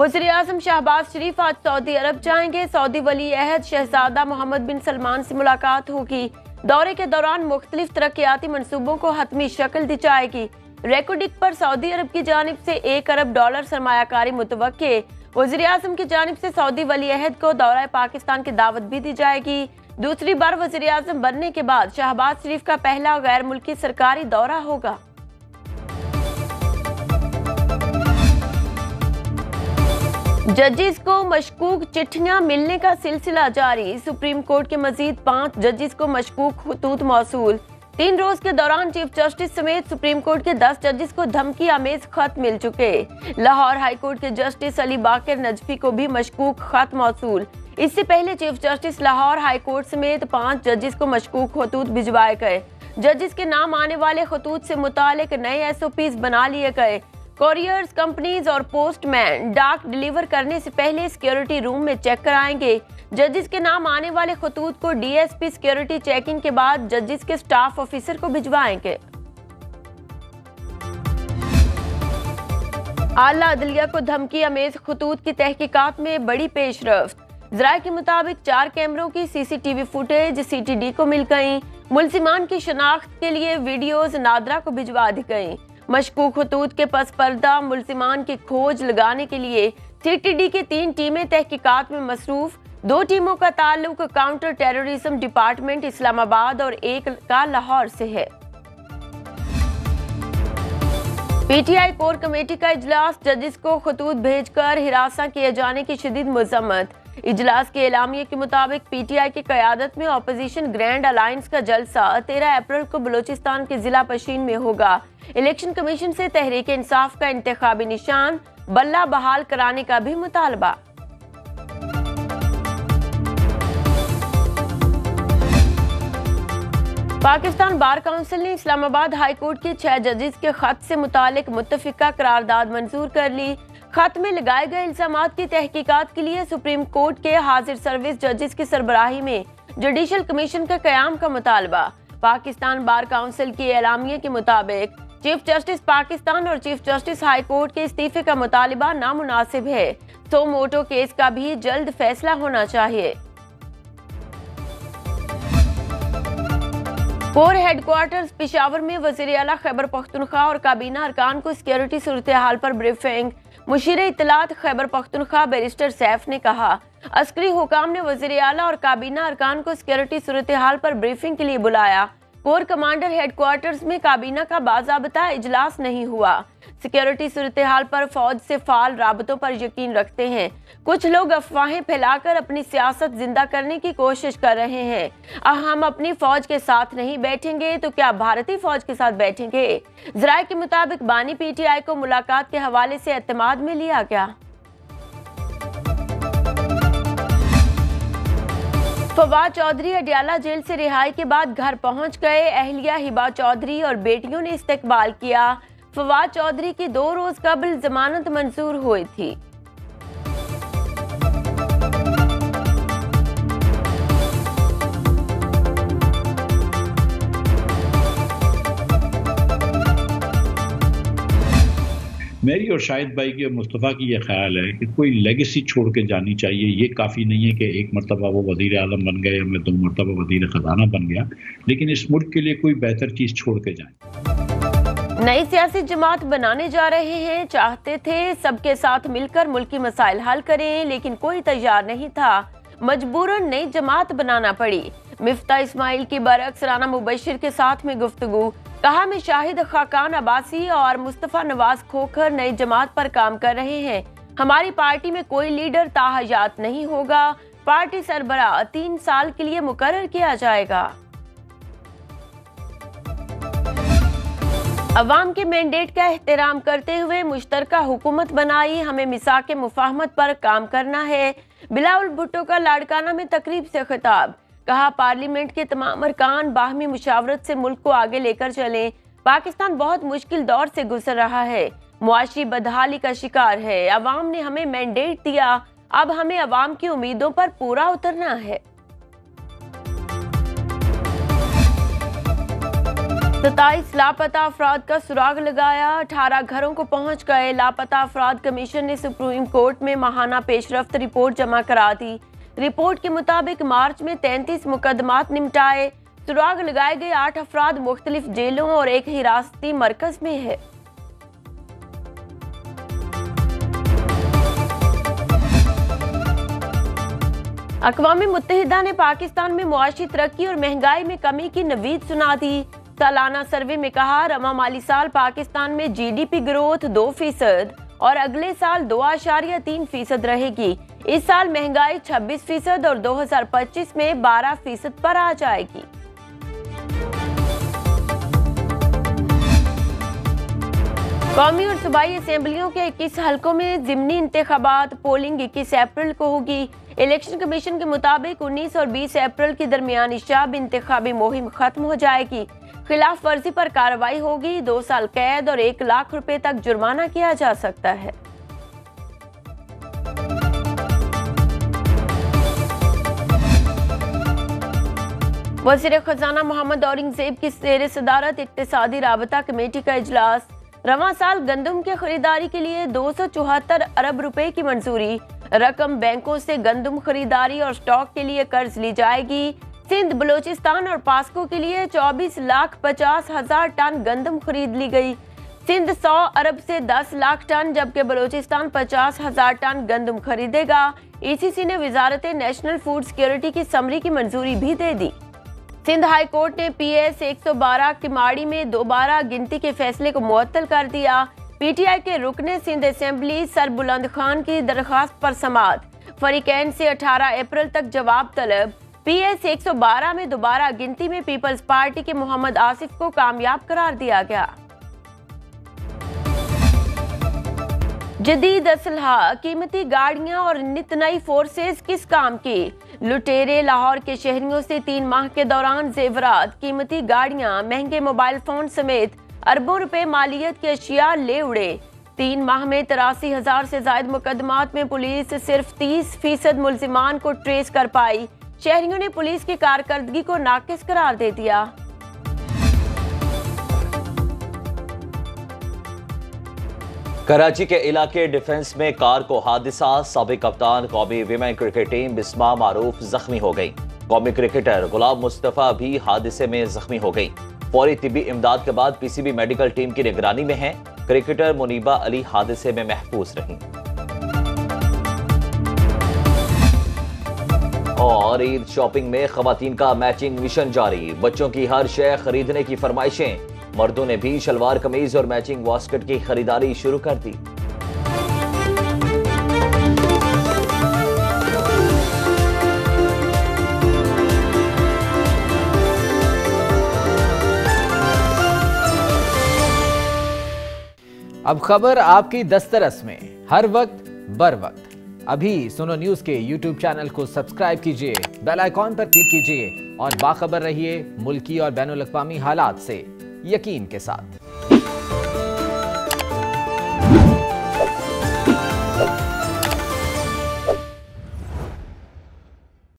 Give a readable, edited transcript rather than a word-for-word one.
वज़ीर-ए-आज़म शहबाज शरीफ आज सऊदी अरब जाएंगे। सऊदी वली अहद शहजादा मोहम्मद बिन सलमान से मुलाकात होगी। दौरे के दौरान मुख्तलिफ तरक्याती मंसूबों को हतमी शक्ल दी जाएगी। रेकोडिक पर सऊदी अरब की जानिब से $1 अरब सरमायाकारी मुतवक्के। वज़ीर-ए-आज़म की जानिब से सऊदी वली अहद को दौरा पाकिस्तान की दावत भी दी जाएगी। दूसरी बार वज़ीर-ए-आज़म बनने के बाद शहबाज शरीफ का पहला गैर मुल्की सरकारी दौरा होगा। जजिस को मशकूक चिट्ठियां मिलने का सिलसिला जारी। सुप्रीम कोर्ट के मजीद 5 जजिस को मशकूक खतूत मौसूल। 3 रोज के दौरान चीफ जस्टिस समेत सुप्रीम कोर्ट के 10 जजिस को धमकी आमेज खत मिल चुके। लाहौर हाई कोर्ट के जस्टिस अली बाकर नजफी को भी मशकूक खत मौसूल। इससे पहले chief justice Lahore high court समेत 5 जजिस को मशकूक खतूत भिजवाए गए। जजिस के नाम आने वाले खतूत से मुतालिक नए SOPs बना लिए गए। कोरियर्स कंपनीज और पोस्टमैन डाक डिलीवर करने से पहले सिक्योरिटी रूम में चेक कराएंगे। जजिस के नाम आने वाले खतूत को DSP सिक्योरिटी चेकिंग के बाद जजिस के स्टाफ ऑफिसर को भिजवाएंगे। आला अदलिया को धमकी अमेज खतूत की तहकीकात में बड़ी पेशरफ्त। ज़राए के मुताबिक 4 कैमरों की CCTV फुटेज CTD को मिल गई। मुल्जिमान की शनाख्त के लिए वीडियोज नादरा को भिजवा दी गई। मशकूक खतूत के पस पर्दा मुल्जिमान की खोज लगाने के लिए CTD की 3 टीमें तहकीकात में मसरूफ। 2 टीमों का ताल्लुक काउंटर टेररिज्म डिपार्टमेंट इस्लामाबाद और एक का लाहौर से है। PTI कोर कमेटी का इजलास। जजिस को खतूत भेजकर हिरासा किए जाने की शदीद मजम्मत। इजलास के एलामिये के मुताबिक PTI की क़यादत में अपोजिशन ग्रैंड अलायंस का जलसा 13 अप्रैल को बलूचिस्तान के जिला पशीन में होगा। इलेक्शन कमीशन से तहरीक इंसाफ का इंतखाबी निशान बल्ला बहाल कराने का भी मुतालबा। पाकिस्तान बार काउंसिल ने इस्लामाबाद हाई कोर्ट के 6 जजिस के खत से मुतालिक मुत्तफिका करारदाद मंजूर कर ली। खत में लगाए गए इल्जामात की तहकीकात के लिए सुप्रीम कोर्ट के हाजिर सर्विस जजिस की सरबराही में जुडिशल कमीशन का क़याम का मुतालबा। पाकिस्तान बार काउंसिल के एलामिये के मुताबिक चीफ जस्टिस पाकिस्तान और चीफ जस्टिस हाई कोर्ट के इस्तीफे का मुतालिबा नामुनासिब है। सो मोटो केस का भी जल्द फैसला होना चाहिए। कोर हेडक्वार्टर्स पेशावर में वज़ीर आला खैबर पख्तूनख्वा और काबीना अरकान को सिक्योरिटी सूरत हाल पर ब्रीफिंग। मुशीर इत्तलात खैबर पख्तूनख्वा बैरिस्टर सैफ ने कहा, अस्करी हुकाम ने वज़ीर आला और काबीना अरकान को सिक्योरिटी सूरत हाल पर ब्रीफिंग के लिए बुलाया। कोर कमांडर हेडक्वार्टर्स में काबीना का बाज़ाबता इजलास नहीं हुआ। सिक्योरिटी सूरत हाल पर फौज से फाल राबतों पर यकीन रखते हैं। कुछ लोग अफवाहें फैलाकर अपनी सियासत जिंदा करने की कोशिश कर रहे हैं। हम अपनी फौज के साथ नहीं बैठेंगे तो क्या भारतीय फौज के साथ बैठेंगे? ज़राए के मुताबिक बानी PTI को मुलाकात के हवाले से एतमाद में लिया गया। फवाद चौधरी अडियाला जेल से रिहाई के बाद घर पहुंच गए। अहलिया हिबा चौधरी और बेटियों ने इस्तकबाल किया। फवाद चौधरी की 2 रोज कबल जमानत मंजूर हुई थी। मेरी और शाहिद भाई के मुस्तफ़ा की ये ख्याल है कि कोई लेगेसी छोड़ के जानी चाहिए। ये काफ़ी नहीं है कि एक मरतबा वो वज़ीर आलम बन गए या मैं 2 मरतबा वज़ीर ख़जाना बन गया, लेकिन इस मुल्क के लिए कोई बेहतर चीज़ छोड़ के जाएं। नई सियासी जमात बनाने जा रहे हैं। चाहते थे सबके साथ मिलकर मुल्की मसाइल हल करें, लेकिन कोई तैयार नहीं था। मजबूरन नई जमात बनाना पड़ी। मिफ्ता इस्माइल की बरक्स राना मुबशिर के साथ में गुफ्तगू। कहा, मैं शाहिद खाकान अब्बासी और मुस्तफ़ा नवाज खोखर नई जमात पर काम कर रहे हैं। हमारी पार्टी में कोई लीडर ताहयात नहीं होगा। पार्टी सरबराह 3 साल के लिए मुकर्रर किया जाएगा। अवाम के मैंडेट का एहतराम करते हुए मुश्तरका हुकूमत बनाई। हमें मिसाक मुफाहमत पर काम करना है। बिलावल भुट्टो का लाड़काना में तकरीब से खिताब। कहा, पार्लियामेंट के तमाम अरकान बाहमी मुशावरत से मुल्क को आगे लेकर चलें। पाकिस्तान बहुत मुश्किल दौर से गुजर रहा है, मुआशी बदहाली का शिकार है। अवाम ने हमें मैंडेट दिया, अब हमें अवाम की उम्मीदों पर पूरा उतरना है। 27 लापता अफराद का सुराग लगाया, 18 घरों को पहुंच गए। लापता अफराद कमीशन ने सुप्रीम कोर्ट में माहाना पेशरफ्त रिपोर्ट जमा करा दी। रिपोर्ट के मुताबिक मार्च में 33 मुकदमात निपटाए। सुराग लगाए गए 8 अफराद मुख्तलिफ जेलों और एक हिरासती मरकज में है। अक़वाम मुत्तहिदा ने पाकिस्तान में मुआशी तरक्की और महंगाई में कमी की नवीद सुना दी। सालाना सर्वे में कहा, रवा माली साल पाकिस्तान में जीडीपी ग्रोथ 2% और अगले साल 2.3% रहेगी। इस साल महंगाई 26% और 2025 में 12% पर आ जाएगी। कौमी और सूबाई असेंबलियों के 21 हलकों में ज़िमनी इंतखाबात पोलिंग 21 अप्रैल को होगी। इलेक्शन कमीशन के मुताबिक 19 और 20 अप्रैल के दरमियान शब इंतखाबी मुहिम खत्म हो जाएगी। खिलाफ वर्जी पर कार्रवाई होगी। 2 साल कैद और 1 लाख रुपए तक जुर्माना किया जा सकता है। वज़ीर खजाना मोहम्मद औरंगजेब की ज़ेर सदारत इक्तिसादी राबता कमेटी का इजलास। रवां साल गंदम की खरीदारी के लिए 274 अरब रुपए की मंजूरी। रकम बैंकों से गंदम खरीदारी और स्टॉक के लिए कर्ज ली जाएगी। सिंध, बलोचिस्तान और पास्को के लिए 24,50,000 टन गंदम खरीद ली गई। सिंध 100 अरब से 10 लाख टन जबकि बलोचिस्तान 50,000 टन गंदम खरीदेगा। ईसीसी ने वजारत नेशनल फूड सिक्योरिटी की समरी की मंजूरी भी दे दी। सिंध हाई कोर्ट ने PS 112 किमाड़ी में दोबारा गिनती के फैसले को मुअत्तल कर दिया। PTI के रुकने सिंध असेंबली सरबुलंद खान की दरखास्त पर समाअत। फरीकैन से 18 अप्रैल तक जवाब तलब। PS 112 में दोबारा गिनती में पीपल्स पार्टी के मोहम्मद आसिफ को कामयाब करार दिया गया। जदीद असलहा, कीमती गाड़ियां और नित नई फोर्सेस किस काम की? लुटेरे लाहौर के शहरियों से 3 माह के दौरान जेवरात, कीमती गाड़ियां, महंगे मोबाइल फोन समेत अरबों रुपए मालियत के अशिया ले उड़े। 3 माह में 83,000 से ज्यादा मुकदमात में पुलिस सिर्फ 30% मुल्जिमान को ट्रेस कर पाई। शहरियों ने पुलिस की कारकर्दगी को नाकिस करार दे दिया। कराची के इलाके डिफेंस में कार को हादसा, साबिक कप्तान कौमी विमेन क्रिकेट टीम बिस्मा मारूफ जख्मी हो गई। कौमी क्रिकेटर गुलाम मुस्तफा भी हादसे में जख्मी हो गई। फौरी तिब्बी इमदाद के बाद पीसीबी मेडिकल टीम की निगरानी में है। क्रिकेटर मुनीबा अली हादसे में महफूज रही। और ईद शॉपिंग में खवातीन का मैचिंग मिशन जारी। बच्चों की हर शय खरीदने की फरमाइशें। मर्दों ने भी शलवार कमीज और मैचिंग वास्कट की खरीदारी शुरू कर दी। अब खबर आपकी दस्तरस में, हर वक्त बर वक्त। अभी सुनो न्यूज के YouTube चैनल को सब्सक्राइब कीजिए, बेल आइकॉन पर क्लिक कीजिए और बाखबर रहिए मुल्की और बैनुल अक़वामी हालात से यकीन के साथ।